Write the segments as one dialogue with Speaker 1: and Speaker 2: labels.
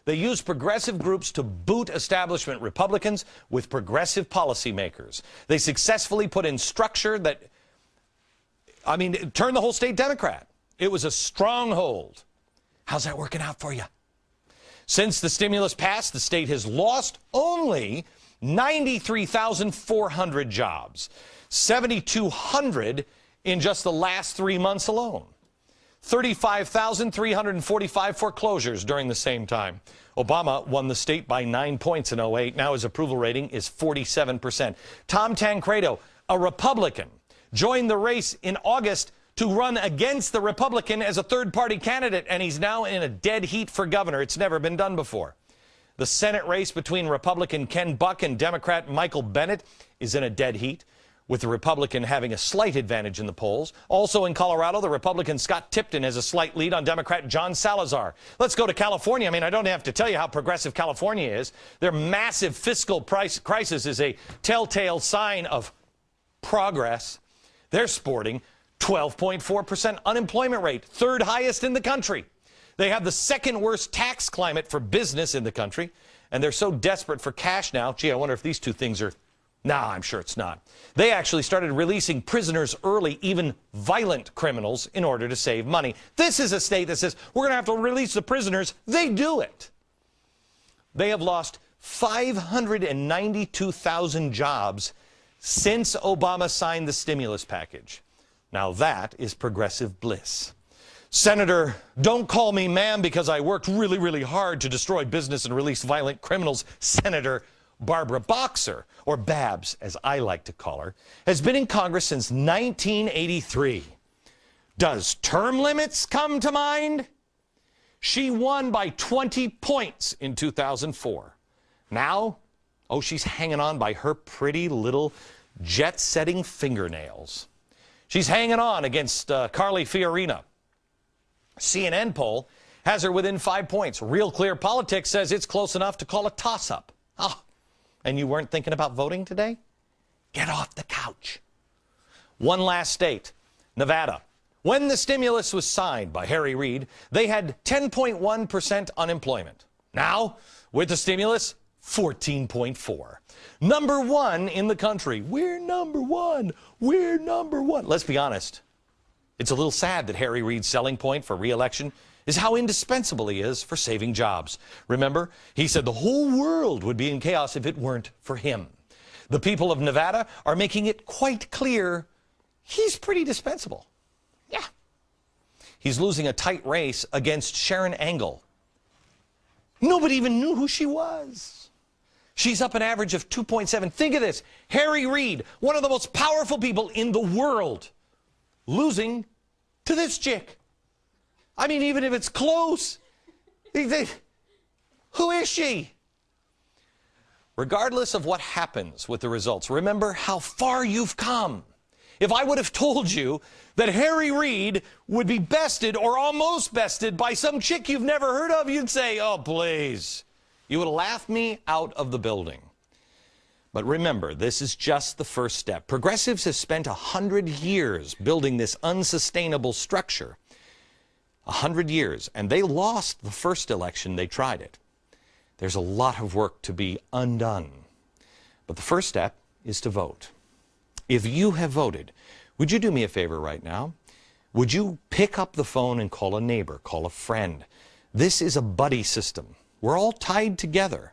Speaker 1: They use progressive groups to boot establishment Republicans with progressive policymakers. They successfully put in structure that, it turned the whole state Democrat. It was a stronghold. How's that working out for you? Since the stimulus passed, the state has lost only 93,400 jobs, 7,200 in just the last 3 months alone. 35,345 foreclosures during the same time. Obama won the state by 9 points in 2008. Now his approval rating is 47%. Tom Tancredo, a Republican, joined the race in August to run against the Republican as a third-party candidate, and he's now in a dead heat for governor. It's never been done before. The Senate race between Republican Ken Buck and Democrat Michael Bennet is in a dead heat, with the Republican having a slight advantage in the polls. Also in Colorado, the Republican Scott Tipton has a slight lead on Democrat John Salazar. Let's go to California. I don't have to tell you how progressive California is. Their massive fiscal crisis is a telltale sign of progress. They're sporting 12.4% unemployment rate, third highest in the country. They have the second worst tax climate for business in the country, and they're so desperate for cash now. Gee, I wonder if these two things are... Nah, I'm sure it's not. They actually started releasing prisoners early, even violent criminals, in order to save money. This is a state that says, we're going to have to release the prisoners. They do it. They have lost 592,000 jobs since Obama signed the stimulus package. Now that is progressive bliss. Senator, don't call me ma'am because I worked really, really hard to destroy business and release violent criminals. Senator Barbara Boxer, or Babs as I like to call her, has been in Congress since 1983. Does term limits come to mind? She won by 20 points in 2004. Now, she's hanging on by her pretty little jet-setting fingernails. She's hanging on against Carly Fiorina. CNN poll has her within 5 points. Real Clear Politics says it's close enough to call a toss-up. And you weren't thinking about voting today? Get off the couch. One last state, Nevada. When the stimulus was signed by Harry Reid, they had 10.1% unemployment. Now, with the stimulus, 14.4. Number one in the country. We're number one. We're number one. Let's be honest. It's a little sad that Harry Reid's selling point for re-election is how indispensable he is for saving jobs. Remember, he said the whole world would be in chaos if it weren't for him. The people of Nevada are making it quite clear he's pretty dispensable. Yeah. He's losing a tight race against Sharon Angle. Nobody even knew who she was. She's up an average of 2.7. Think of this. Harry Reid, one of the most powerful people in the world, losing to this chick. Even if it's close, who is she? Regardless of what happens with the results, remember how far you've come. If I would have told you that Harry Reid would be bested or almost bested by some chick you've never heard of, you'd say, oh, please. You would have laughed me out of the building. But remember, this is just the first step. Progressives have spent 100 years building this unsustainable structure. 100 years, and they lost the first election they tried it. There's a lot of work to be undone. But the first step is to vote. If you have voted, would you do me a favor right now? Would you pick up the phone and call a neighbor, call a friend? This is a buddy system. We're all tied together.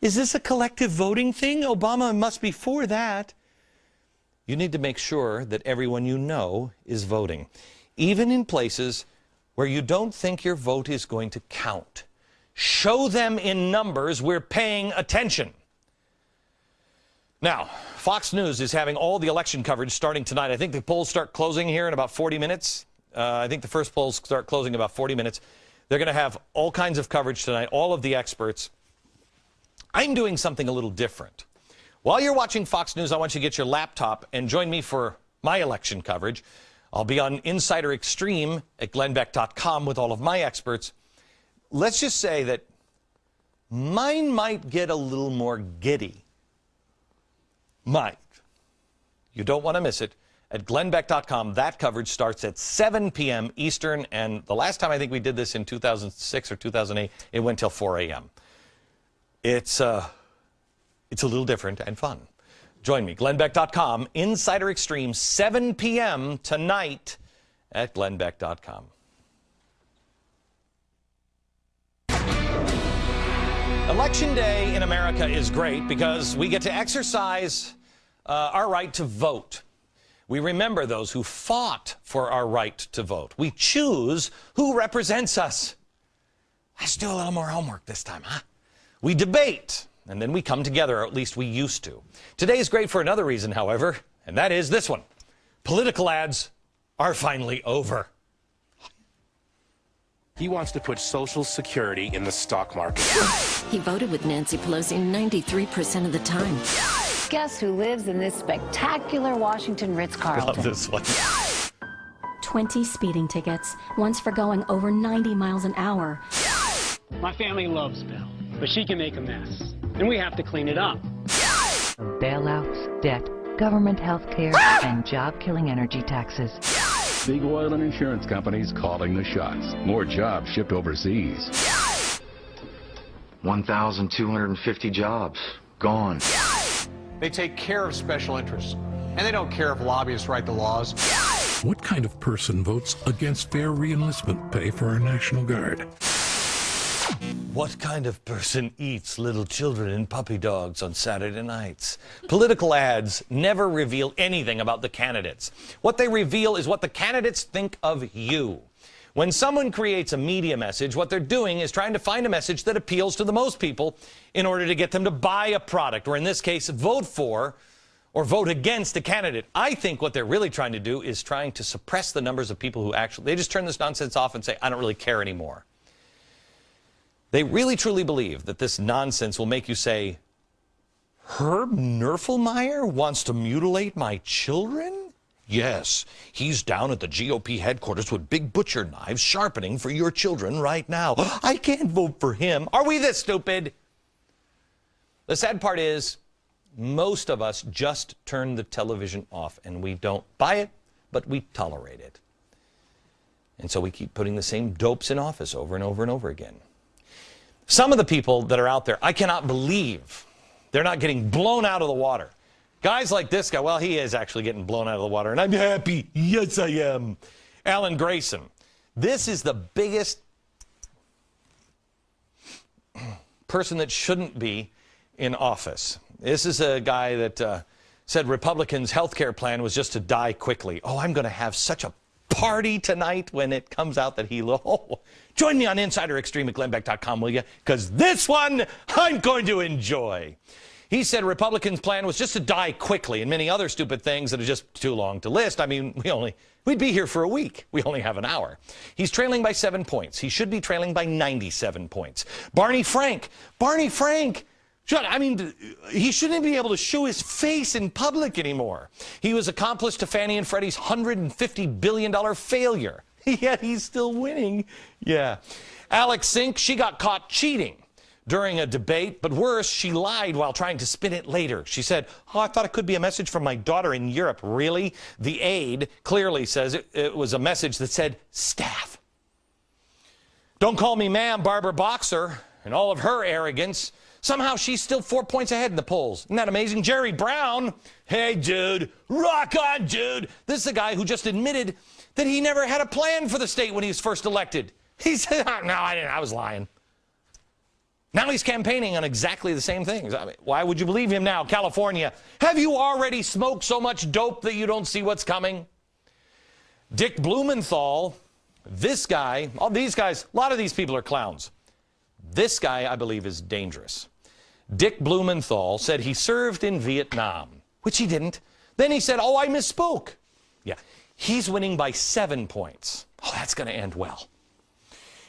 Speaker 1: Is this a collective voting thing? Obama must be for that. You need to make sure that everyone you know is voting, even in places where you don't think your vote is going to count. Show them in numbers we're paying attention. Now, Fox News is having all the election coverage starting tonight. I think the polls start closing here in about 40 minutes. I think the first polls start closing in about 40 minutes. They're going to have all kinds of coverage tonight, all of the experts. I'm doing something a little different. While you're watching Fox News, I want you to get your laptop and join me for my election coverage. I'll be on Insider Extreme at glennbeck.com with all of my experts. Let's just say that mine might get a little more giddy. Might. You don't want to miss it. at glennbeck.com. That coverage starts at 7 p.m. Eastern, and the last time I think we did this in 2006 or 2008, it went till 4 a.m. It's a little different and fun. Join me, glennbeck.com, Insider Extreme, 7 p.m. tonight at glennbeck.com. Election day in America is great because we get to exercise our right to vote. We remember those who fought for our right to vote. We choose who represents us. Let's do a little more homework this time, huh? We debate, and then we come together, or at least we used to. Today is great for another reason, however, and that is this one. Political ads are finally over.
Speaker 2: He wants to put Social Security in the stock market.
Speaker 3: He voted with Nancy Pelosi 93% of the time.
Speaker 4: Guess who lives in this spectacular Washington Ritz-Carlton?
Speaker 1: Love this one.
Speaker 5: 20 speeding tickets, once for going over 90 miles an hour.
Speaker 6: My family loves Belle, but she can make a mess, and we have to clean it up.
Speaker 7: Bailouts, debt, government health care, and job-killing energy taxes.
Speaker 8: Big oil and insurance companies calling the shots. More jobs shipped overseas.
Speaker 9: 1,250 jobs gone.
Speaker 10: They take care of special interests, and they don't care if lobbyists write the laws.
Speaker 11: What kind of person votes against fair reenlistment pay for our National Guard?
Speaker 1: What kind of person eats little children and puppy dogs on Saturday nights? Political ads never reveal anything about the candidates. What they reveal is what the candidates think of you. When someone creates a media message, what they're doing is trying to find a message that appeals to the most people in order to get them to buy a product, or in this case, vote for or vote against a candidate. I think what they're really trying to do is trying to suppress the numbers of people who actually, they just turn this nonsense off and say, I don't really care anymore. They really truly believe that this nonsense will make you say, Herb Nerfelmeyer wants to mutilate my children? Yes, he's down at the GOP headquarters with big butcher knives sharpening for your children right now. I can't vote for him. Are we this stupid? The sad part is, most of us just turn the television off, and we don't buy it, but we tolerate it. And so we keep putting the same dopes in office over and over and over again. Some of the people that are out there, I cannot believe they're not getting blown out of the water. Guys like this guy, well, he is actually getting blown out of the water, and I'm happy. Yes, I am. Alan Grayson. This is the biggest person that shouldn't be in office. This is a guy that said Republicans' health care plan was just to die quickly. Oh, I'm going to have such a party tonight when it comes out that he... Oh, join me on Insider Extreme at glennbeck.com, will you? Because this one I'm going to enjoy. He said Republicans' plan was just to die quickly, and many other stupid things that are just too long to list. I mean, we'd be here for a week. We only have an hour. He's trailing by 7 points. He should be trailing by 97 points. Barney Frank, I mean, he shouldn't be able to show his face in public anymore. He was accomplice to Fannie and Freddie's $150 billion failure. Yet he's still winning. Yeah. Alex Sink, she got caught cheating during a debate, but worse, she lied while trying to spin it later. She said, oh, I thought it could be a message from my daughter in Europe. Really? The aide clearly says it was a message that said, staff. Don't call me ma'am, Barbara Boxer, and all of her arrogance. Somehow she's still 4 points ahead in the polls. Isn't that amazing? Jerry Brown, hey, dude, rock on, dude. This is a guy who just admitted that he never had a plan for the state when he was first elected. He said, oh, no, I didn't. I was lying. Now he's campaigning on exactly the same things. I mean, why would you believe him now? California, have you already smoked so much dope that you don't see what's coming? Dick Blumenthal, this guy, all these guys, a lot of these people are clowns. This guy, I believe, is dangerous. Dick Blumenthal said he served in Vietnam, which he didn't. Then he said, oh, I misspoke. Yeah, he's winning by 7 points. Oh, that's going to end well.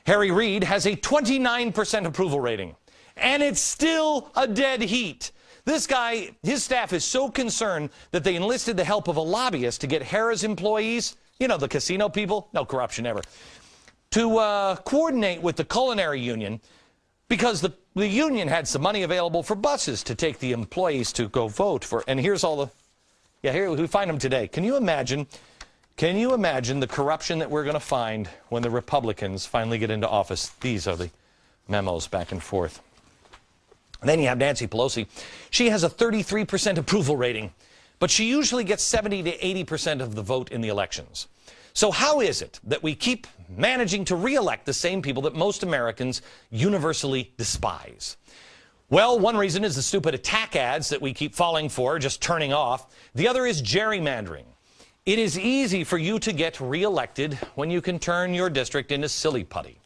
Speaker 1: Harry Reid has a 29% approval rating, and it's still a dead heat. This guy, his staff is so concerned that they enlisted the help of a lobbyist to get Harrah's employees, you know, the casino people, no corruption ever, to coordinate with the culinary union because the union had some money available for buses to take the employees to go vote for. And here's all Yeah, here we find them today. Can you imagine the corruption that we're going to find when the Republicans finally get into office? These are the memos back and forth. And then you have Nancy Pelosi. She has a 33% approval rating, but she usually gets 70 to 80% of the vote in the elections. So how is it that we keep managing to re-elect the same people that most Americans universally despise? Well, one reason is the stupid attack ads that we keep falling for, just turning off. The other is gerrymandering. It is easy for you to get re-elected when you can turn your district into silly putty.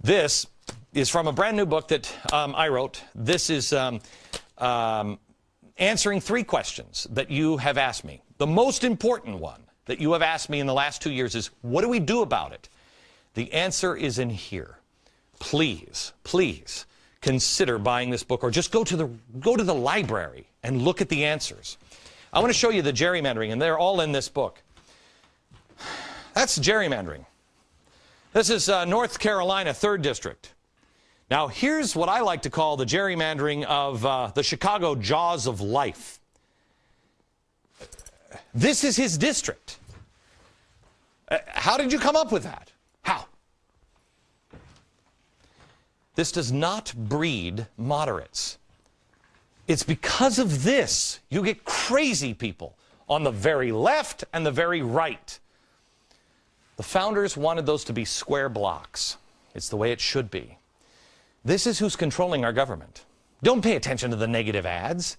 Speaker 1: This is from a brand new book that I wrote. This is answering 3 questions that you have asked me. The most important one that you have asked me in the last 2 years is, what do we do about it? The answer is in here. Please, please consider buying this book, or just go to the library and look at the answers. I want to show you the gerrymandering, and they're all in this book. That's gerrymandering. This is North Carolina, 3rd District. Now, here's what I like to call the gerrymandering of the Chicago jaws of life. This is his district. How did you come up with that? How? This does not breed moderates. It's because of this you get crazy people on the very left and the very right. The founders wanted those to be square blocks. It's the way it should be. This is who's controlling our government. Don't pay attention to the negative ads.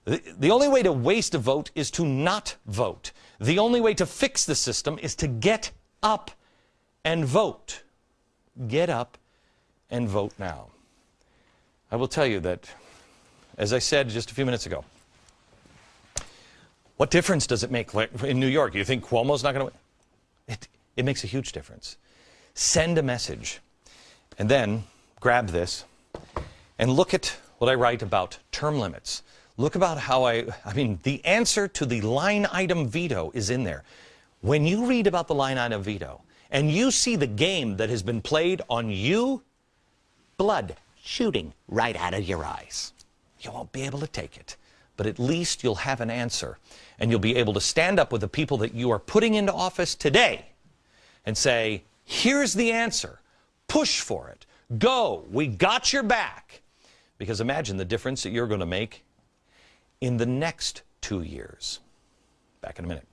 Speaker 1: The only way to waste a vote is to not vote. The only way to fix the system is to get up and vote. Get up and vote now. I will tell you that, as I said just a few minutes ago, what difference does it make in New York? You think Cuomo's not going to win? It makes a huge difference. Send a message, and then grab this and look at what I write about term limits. Look about how I mean, the answer to the line item veto is in there. When you read about the line item veto and you see the game that has been played on you, blood shooting right out of your eyes, you won't be able to take it. But at least you'll have an answer, and you'll be able to stand up with the people that you are putting into office today and say, here's the answer. Push for it. Go. We got your back. Because imagine the difference that you're going to make in the next 2 years. Back in a minute.